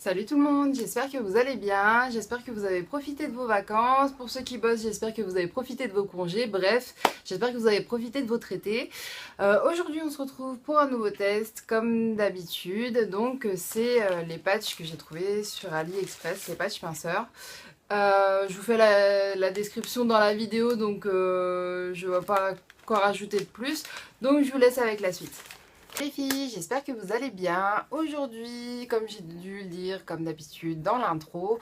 Salut tout le monde, j'espère que vous allez bien, j'espère que vous avez profité de vos vacances. Pour ceux qui bossent, j'espère que vous avez profité de vos congés. Bref, j'espère que vous avez profité de votre été. Aujourd'hui, on se retrouve pour un nouveau test, comme d'habitude. Donc, c'est les patchs que j'ai trouvés sur AliExpress, les patchs pinceurs. Je vous fais la description dans la vidéo, donc je ne vais pas quoi rajouter de plus. Donc, je vous laisse avec la suite. Les filles, j'espère que vous allez bien. Aujourd'hui, comme j'ai dû le dire, comme d'habitude dans l'intro,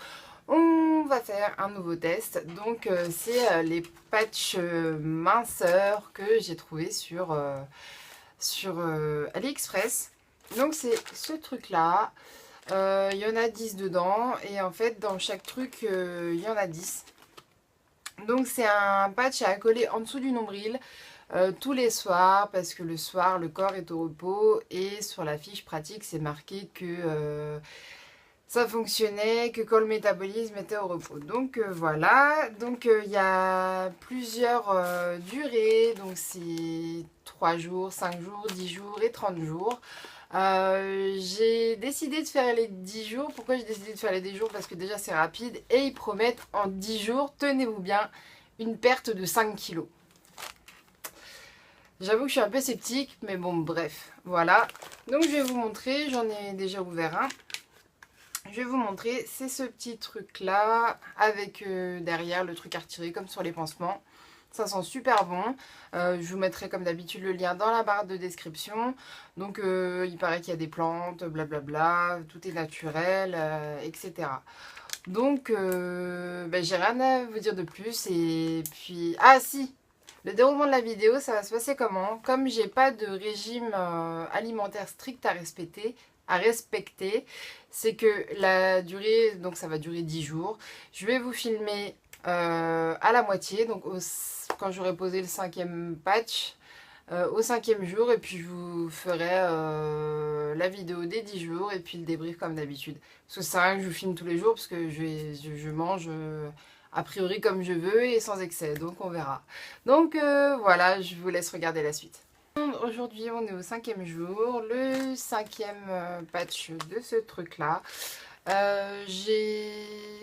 on va faire un nouveau test. Donc c'est les patchs minceurs que j'ai trouvé sur AliExpress. Donc c'est ce truc là. Il y en a 10 dedans et en fait dans chaque truc il y en a 10. Donc c'est un patch à coller en dessous du nombril. Tous les soirs, parce que le soir le corps est au repos et sur la fiche pratique c'est marqué que ça fonctionnait que quand le métabolisme était au repos. Donc voilà, donc il y a plusieurs durées, donc c'est 3 jours, 5 jours, 10 jours et 30 jours. J'ai décidé de faire les 10 jours. Pourquoi j'ai décidé de faire les 10 jours? Parce que déjà c'est rapide et ils promettent en 10 jours, tenez-vous bien, une perte de 5 kilos. J'avoue que je suis un peu sceptique, mais bon, bref, voilà. Donc je vais vous montrer, j'en ai déjà ouvert un. Je vais vous montrer, c'est ce petit truc là, avec derrière le truc à retirer, comme sur les pansements. Ça sent super bon. Je vous mettrai comme d'habitude le lien dans la barre de description. Donc il paraît qu'il y a des plantes, blablabla, tout est naturel, etc. Donc j'ai rien à vous dire de plus. Et puis, ah si! Le déroulement de la vidéo, ça va se passer comment? Comme j'ai pas de régime alimentaire strict à respecter, c'est que la durée, donc ça va durer 10 jours. Je vais vous filmer à la moitié, donc quand j'aurai posé le 5e patch, au 5e jour, et puis je vous ferai la vidéo des 10 jours et puis le débrief comme d'habitude. Parce que c'est rien que je vous filme tous les jours, parce que je mange a priori comme je veux et sans excès, donc on verra. Donc voilà, je vous laisse regarder la suite. Aujourd'hui on est au 5e jour, le 5e patch de ce truc là.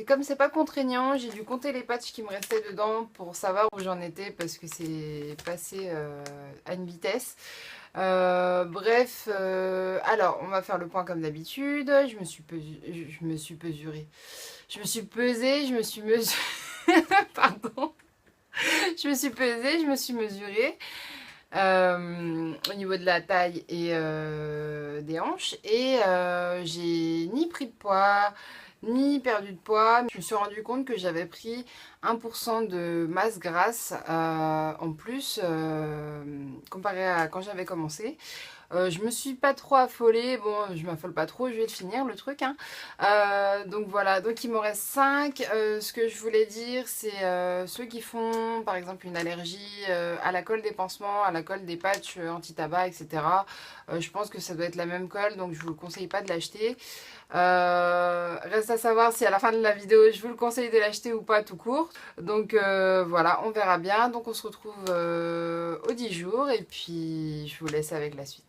Comme c'est pas contraignant, j'ai dû compter les patchs qui me restaient dedans pour savoir où j'en étais parce que c'est passé à une vitesse. Bref, alors on va faire le point comme d'habitude. Je me suis mesurée. Je me suis pesée, je me suis mesurée. Pardon. Je me suis pesée, je me suis mesurée au niveau de la taille et des hanches. Et j'ai ni pris de poids, ni perdu de poids. Je me suis rendu compte que j'avais pris 1% de masse grasse en plus comparé à quand j'avais commencé. Je me suis pas trop affolée, bon je m'affole pas trop, je vais le finir le truc hein. Donc voilà, donc il me reste 5. Ce que je voulais dire c'est ceux qui font par exemple une allergie à la colle des pansements, à la colle des patchs anti-tabac, etc. Je pense que ça doit être la même colle, donc je vous conseille pas de l'acheter. Reste à savoir si à la fin de la vidéo je vous le conseille de l'acheter ou pas tout court. Donc voilà, on verra bien. Donc on se retrouve aux 10 jours et puis je vous laisse avec la suite.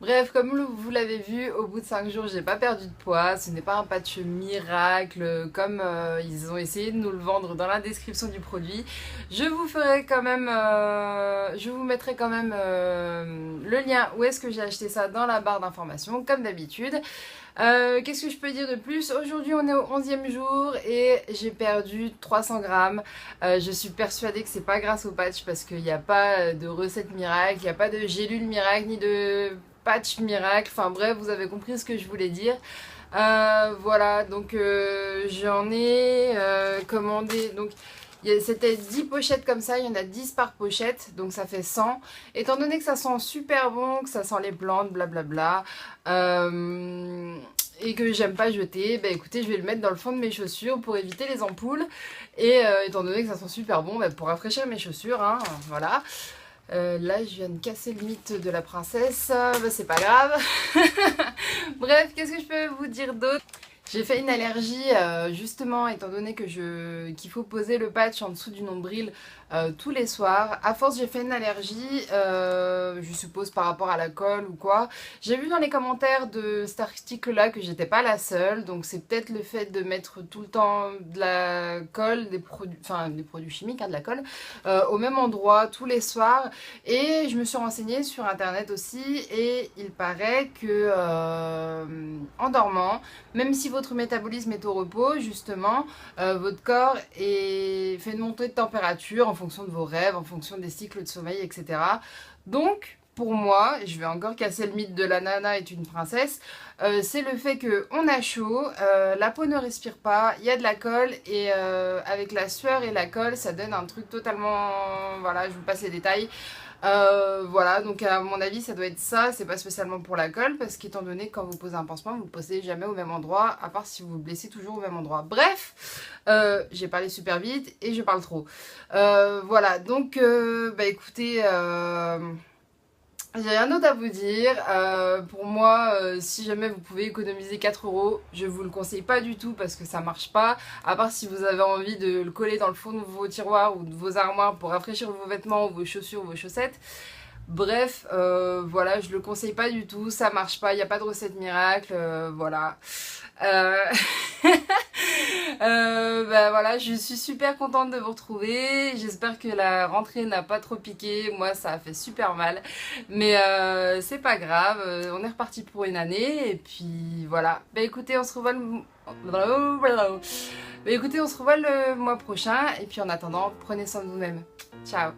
Bref, comme vous l'avez vu, au bout de 5 jours, j'ai pas perdu de poids. Ce n'est pas un patch miracle comme ils ont essayé de nous le vendre dans la description du produit. Je vous ferai quand même, je vous mettrai quand même le lien où est-ce que j'ai acheté ça dans la barre d'informations, comme d'habitude. Qu'est-ce que je peux dire de plus? Aujourd'hui on est au 11e jour et j'ai perdu 300 grammes. Je suis persuadée que c'est pas grâce au patch parce qu'il n'y a pas de recette miracle, il n'y a pas de gélule miracle ni de patch miracle. Enfin bref, vous avez compris ce que je voulais dire. Voilà, donc j'en ai commandé. Donc c'était 10 pochettes comme ça, il y en a 10 par pochette, donc ça fait 100. Étant donné que ça sent super bon, que ça sent les plantes, blablabla, et que j'aime pas jeter, bah écoutez, je vais le mettre dans le fond de mes chaussures pour éviter les ampoules. Et étant donné que ça sent super bon, bah, pour rafraîchir mes chaussures, hein, voilà. Là, je viens de casser le mythe de la princesse, bah, c'est pas grave. Bref, qu'est-ce que je peux vous dire d'autre? J'ai fait une allergie justement étant donné que qu'il faut poser le patch en dessous du nombril tous les soirs. À force j'ai fait une allergie, je suppose par rapport à la colle ou quoi. J'ai vu dans les commentaires de cet article là que j'étais pas la seule, donc c'est peut-être le fait de mettre tout le temps de la colle, des produits chimiques, hein, de la colle, au même endroit tous les soirs. Et je me suis renseignée sur internet aussi et il paraît que en dormant, même si votre métabolisme est au repos, justement, votre corps fait une montée de température en fonction de vos rêves, en fonction des cycles de sommeil, etc. Donc, pour moi, je vais encore casser le mythe de la nana est une princesse, c'est le fait qu'on a chaud, la peau ne respire pas, il y a de la colle et avec la sueur et la colle, ça donne un truc totalement... Voilà, je vous passe les détails. Voilà, donc à mon avis ça doit être ça, c'est pas spécialement pour la colle parce qu'étant donné que quand vous posez un pansement vous ne posez jamais au même endroit à part si vous vous blessez toujours au même endroit. Bref, j'ai parlé super vite et je parle trop. Voilà, donc bah écoutez, j'ai rien d'autre à vous dire. Pour moi, si jamais vous pouvez économiser 4 euros, je vous le conseille pas du tout parce que ça marche pas. À part si vous avez envie de le coller dans le fond de vos tiroirs ou de vos armoires pour rafraîchir vos vêtements ou vos chaussures ou vos chaussettes. Bref, voilà, je le conseille pas du tout, ça marche pas, il n'y a pas de recette miracle, voilà. Euh... Bah voilà, je suis super contente de vous retrouver, j'espère que la rentrée n'a pas trop piqué, moi ça a fait super mal, mais c'est pas grave, on est reparti pour une année, et puis voilà. Bah écoutez, on se revoit le mois prochain, et puis en attendant, prenez soin de vous-même. Ciao.